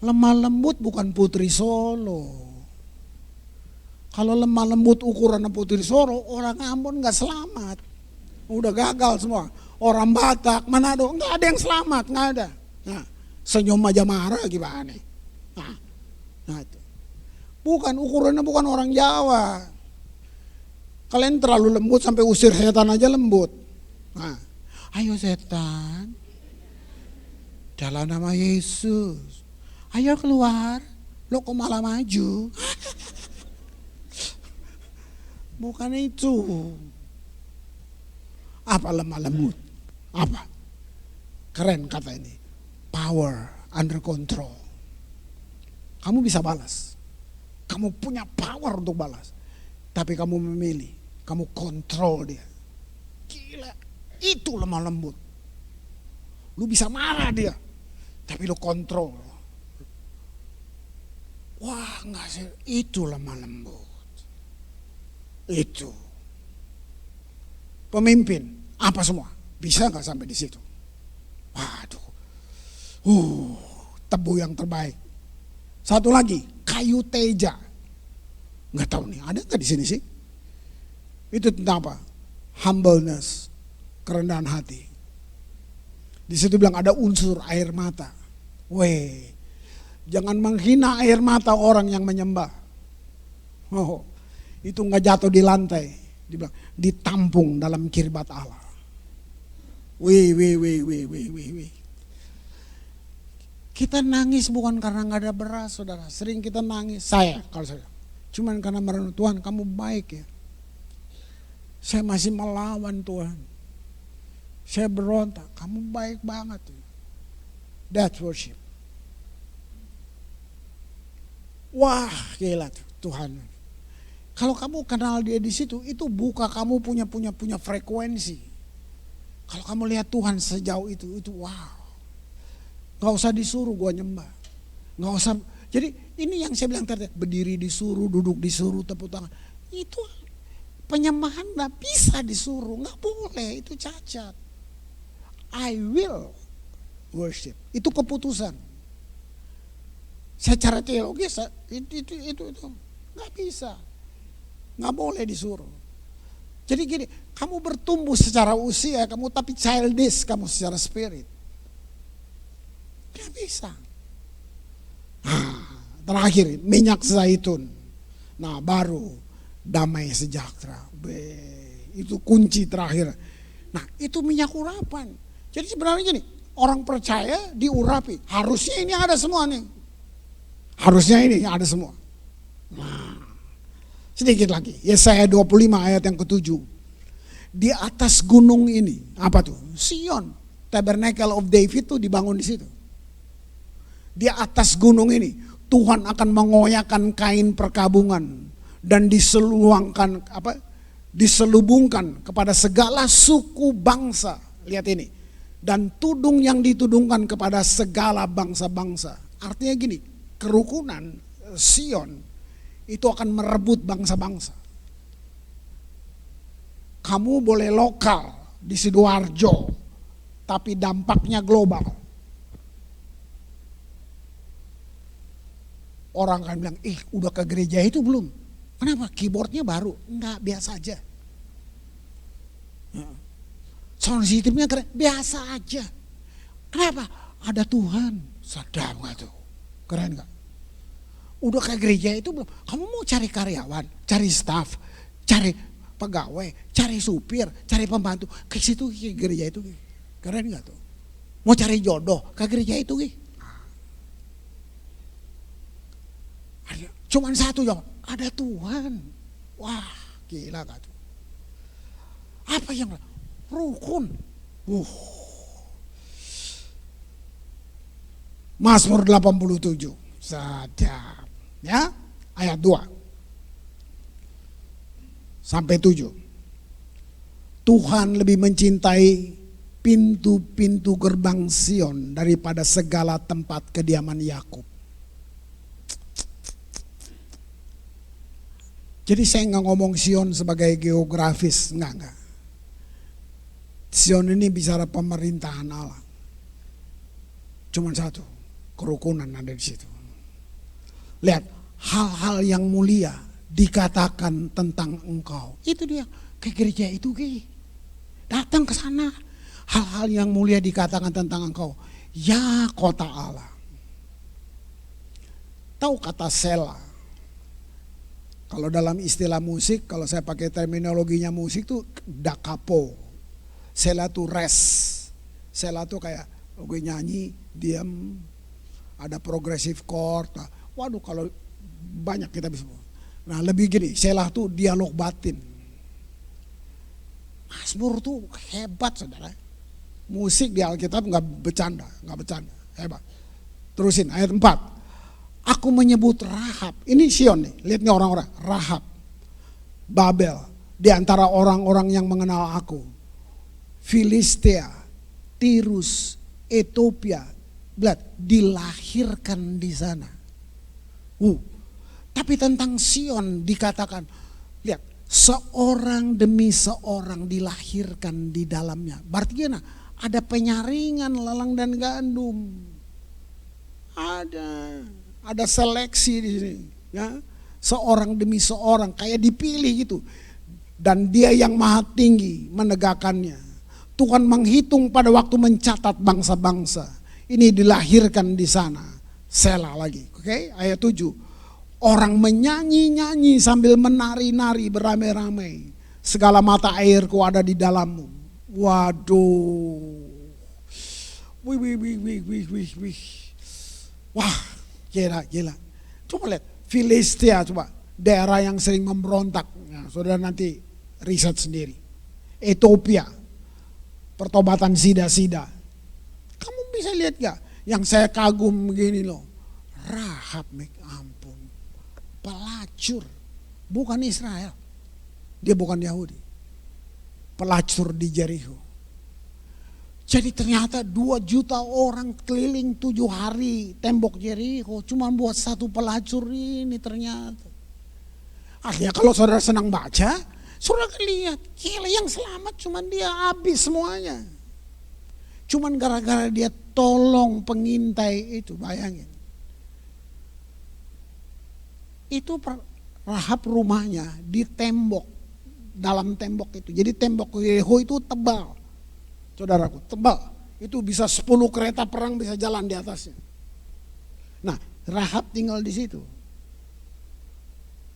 Lemah lembut bukan Putri Solo. Kalau lemah lembut ukuran Putri Solo, orang Ambon gak selamat. Udah gagal semua. Orang Batak, Manado, nggak ada yang selamat, nggak ada. Nah, senyum aja marah gimana? Nah itu. Bukan ukurannya bukan orang Jawa. Kalian terlalu lembut sampai usir setan aja lembut. Nah, ayo setan, dalam nama Yesus, ayo keluar. Lo kok malah maju? Bukan itu. Apa lemah lembut? Apa? Keren kata ini. Power under control. Kamu bisa balas. Kamu punya power untuk balas. Tapi kamu memilih. Kamu kontrol dia. Gila. Itu lemah lembut. Lu bisa marah dia. Tapi lu kontrol. Wah enggak sih. Itu lemah lembut. Itu. Pemimpin, apa semua? Bisa nggak sampai di situ? Waduh, tebu yang terbaik. Satu lagi, kayu teja. Nggak tahu nih, ada nggak di sini sih? Itu tentang apa? Humbleness, kerendahan hati. Di situ bilang ada unsur air mata. Weh, jangan menghina air mata orang yang menyembah. Oh, itu nggak jatuh di lantai. Dibilang, ditampung dalam kirbat Allah. Wih. Kita nangis bukan karena nggak ada beras, saudara. Sering kita nangis. Kalau saya, cuman karena merenung Tuhan, kamu baik ya. Saya masih melawan Tuhan. Saya berontak, kamu baik banget. That's worship. Wah, gila tuh Tuhan. Kalau kamu kenal dia di situ, itu buka kamu punya frekuensi. Kalau kamu lihat Tuhan sejauh itu wow. Gak usah disuruh gua nyembah. Gak usah Jadi ini yang saya bilang tadi, berdiri disuruh, duduk disuruh, tepuk tangan. Itu penyembahan nggak bisa disuruh, nggak boleh, itu cacat. I will worship, itu keputusan. Secara teologis itu nggak bisa, nggak boleh disuruh. Jadi gini, kamu bertumbuh secara usia kamu, tapi childish kamu secara spirit, nggak bisa. Terakhir minyak zaitun, nah baru damai sejahtera, itu kunci terakhir. Nah itu minyak urapan. Jadi sebenarnya gini, orang percaya diurapi, harusnya ini ada semua nih, harusnya ini ada semua. Nah sedikit lagi, Yesaya 25 ayat yang ke-7. Di atas gunung ini, apa tuh? Sion, Tabernacle of David tuh dibangun di situ. Di atas gunung ini Tuhan akan mengoyakkan kain perkabungan dan diselubungkan kepada segala suku bangsa. Lihat ini. Dan tudung yang ditudungkan kepada segala bangsa-bangsa. Artinya gini, kerukunan Sion itu akan merebut bangsa-bangsa. Kamu boleh lokal di Sidoarjo, tapi dampaknya global. Orang akan bilang, udah ke gereja itu belum? Kenapa? Keyboardnya baru. Enggak, biasa aja. Sound systemnya keren, biasa aja. Kenapa? Ada Tuhan. Sadar gak tuh? Keren gak? Udah ke gereja itu belum? Kamu mau cari karyawan, cari staff, cari pegawai, cari supir, cari pembantu. Ke situ, ke gereja itu. Keren gak tuh? Mau cari jodoh, ke gereja itu. Cuman satu jawab, ada Tuhan. Wah, gila gak tuh? Apa yang rukun? Mazmur 87. Sadap. Ya, ayat 2 sampai 7. Tuhan lebih mencintai pintu-pintu gerbang Sion daripada segala tempat kediaman Yakub. Jadi saya nggak ngomong Sion sebagai geografis, enggak. Sion ini bicara pemerintahan Allah. Cuman satu, kerukunan ada di situ. Lihat, hal-hal yang mulia dikatakan tentang engkau. Itu dia, ke gereja itu datang ke sana. Hal-hal yang mulia dikatakan tentang engkau. Ya kota Allah. Tahu kata Sela? Kalau dalam istilah musik, kalau saya pakai terminologinya musik tuh da capo. Sela tuh rest. Sela tuh kayak gue nyanyi, diam, ada progressive chord. Waduh, kalau banyak kita bisa. Nah lebih gini, Sela tuh dialog batin. Mazmur tuh hebat saudara. Musik di Alkitab nggak bercanda, hebat. Terusin ayat 4. Aku menyebut Rahab, ini Sion nih, lihat nih orang-orang, Rahab, Babel, di antara orang-orang yang mengenal aku, Filistia, Tirus, Ethiopia, dilahirkan di sana. Tapi tentang Sion dikatakan, lihat, seorang demi seorang dilahirkan di dalamnya. Berarti gimana? Ada penyaringan lalang dan gandum. Ada seleksi di sini, ya. Seorang demi seorang kayak dipilih gitu. Dan Dia yang Maha Tinggi menegakkannya. Tuhan menghitung pada waktu mencatat bangsa-bangsa. Ini dilahirkan di sana. Sela lagi, oke? Ayat 7. Orang menyanyi-nyanyi sambil menari-nari beramai-ramai. Segala mata airku ada di dalammu. Waduh. Wih. Wah, gila. Coba lihat, Filistia coba, daerah yang sering memberontak. Nah, saudara nanti riset sendiri. Ethiopia, pertobatan sida-sida. Kamu bisa lihat gak? Yang saya kagum begini loh. Rahab, ampun. Pelacur, bukan Israel. Dia bukan Yahudi. Pelacur di Jericho. Jadi ternyata 2 juta orang keliling 7 hari tembok Yeriko cuma buat satu pelacur ini ternyata. Artinya kalau saudara senang baca, saudara lihat, gila yang selamat cuma dia, habis semuanya. Cuman gara-gara dia tolong pengintai itu, bayangin. Itu Rahab rumahnya di tembok, dalam tembok itu. Jadi tembok Yeriko itu tebal. Saudaraku, tebal. Itu bisa 10 kereta perang bisa jalan di atasnya. Nah, Rahab tinggal di situ.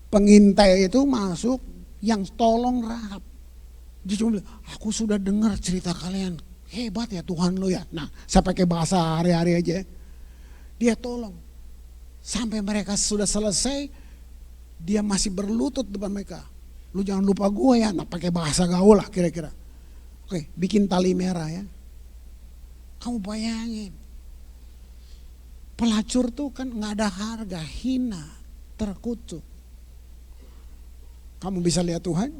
Pengintai itu masuk yang tolong Rahab. Dia cuma bilang, aku sudah dengar cerita kalian. Hebat ya Tuhan lo ya. Nah, saya pakai bahasa hari-hari aja. Dia tolong. Sampai mereka sudah selesai, dia masih berlutut depan mereka. Lu jangan lupa gue ya. Nah, pakai bahasa gaul lah kira-kira. Oke, bikin tali merah ya. Kamu bayangin. Pelacur tuh kan gak ada harga, hina, terkutuk. Kamu bisa lihat Tuhan.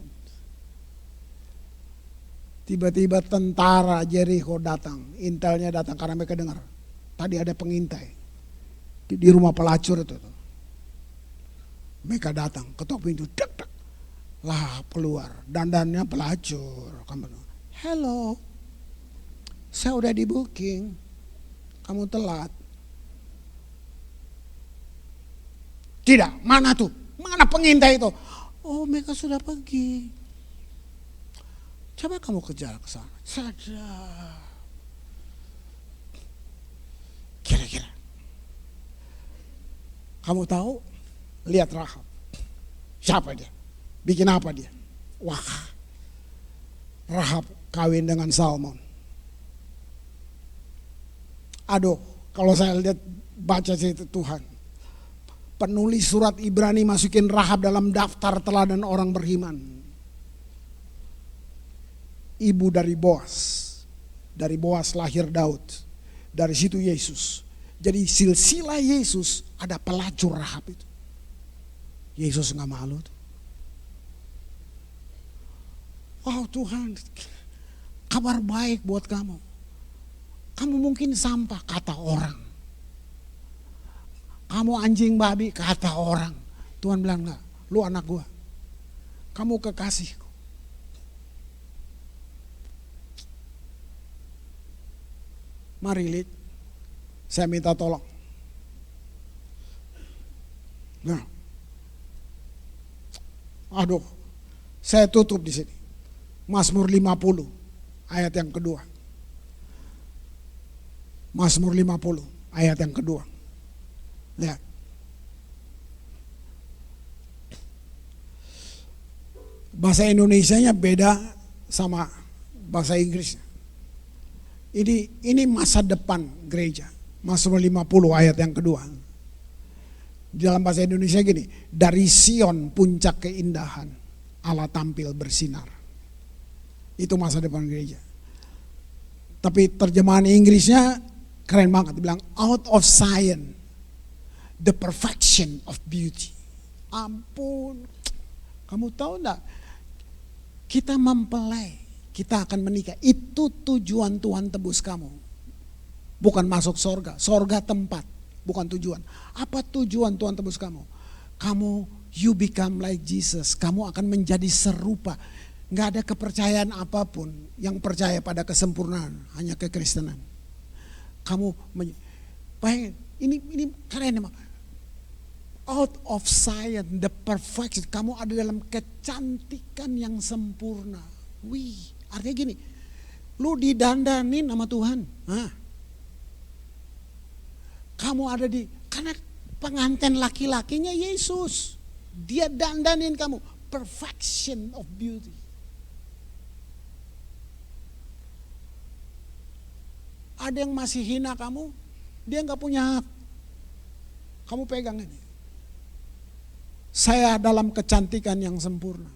Tiba-tiba tentara Jericho datang, intelnya datang karena mereka dengar. Tadi ada pengintai di rumah pelacur itu. Mereka datang, ketok pintu, dek. Lah keluar, dandannya pelacur. Kamu, hello, saya udah di booking, kamu telat. Tidak, mana tuh? Mana pengintai itu? Oh, mereka sudah pergi. Coba kamu kejar ke sana. Saja. Kira-kira. Kamu tahu? Lihat Rahab. Siapa dia? Bikin apa dia? Wah. Rahab kawin dengan Salmon. Aduh, kalau saya lihat baca cerita Tuhan. Penulis surat Ibrani masukin Rahab dalam daftar teladan orang beriman. Ibu dari Boas. Dari Boas lahir Daud. Dari situ Yesus. Jadi silsilah Yesus ada pelacur Rahab itu. Yesus gak malu tuh. Oh Tuhan, kabar baik buat kamu. Kamu mungkin sampah kata orang. Kamu anjing babi kata orang. Tuhan bilang enggak, lu anak gua. Kamu kekasihku. Mari Lid, saya minta tolong. Nah, aduh, saya tutup di sini. Mazmur 50 ayat yang kedua. Mazmur 50 ayat yang kedua. Lihat. Bahasa Indonesianya beda sama bahasa Inggrisnya. Ini masa depan gereja. Mazmur 50 ayat yang kedua. Di dalam bahasa Indonesia gini, dari Sion puncak keindahan Allah tampil bersinar. Itu masa depan gereja. Tapi terjemahan Inggrisnya keren banget, dibilang out of Zion the perfection of beauty. Ampun, kamu tahu enggak? Kita mempelai, kita akan menikah. Itu tujuan Tuhan tebus kamu. Bukan masuk sorga. Sorga tempat, bukan tujuan. Apa tujuan Tuhan tebus kamu? You become like Jesus. Kamu akan menjadi serupa. Gak ada kepercayaan apapun yang percaya pada kesempurnaan, hanya kekristenan. Ini keren emang. Out of Zion, the perfection. Kamu ada dalam kecantikan yang sempurna. Wih, artinya gini, lu didandanin sama Tuhan. Kamu ada karena pengantin laki-lakinya Yesus. Dia dandanin kamu. Perfection of beauty. Ada yang masih hina kamu, dia gak punya hak. Kamu pegang ini. Saya dalam kecantikan yang sempurna.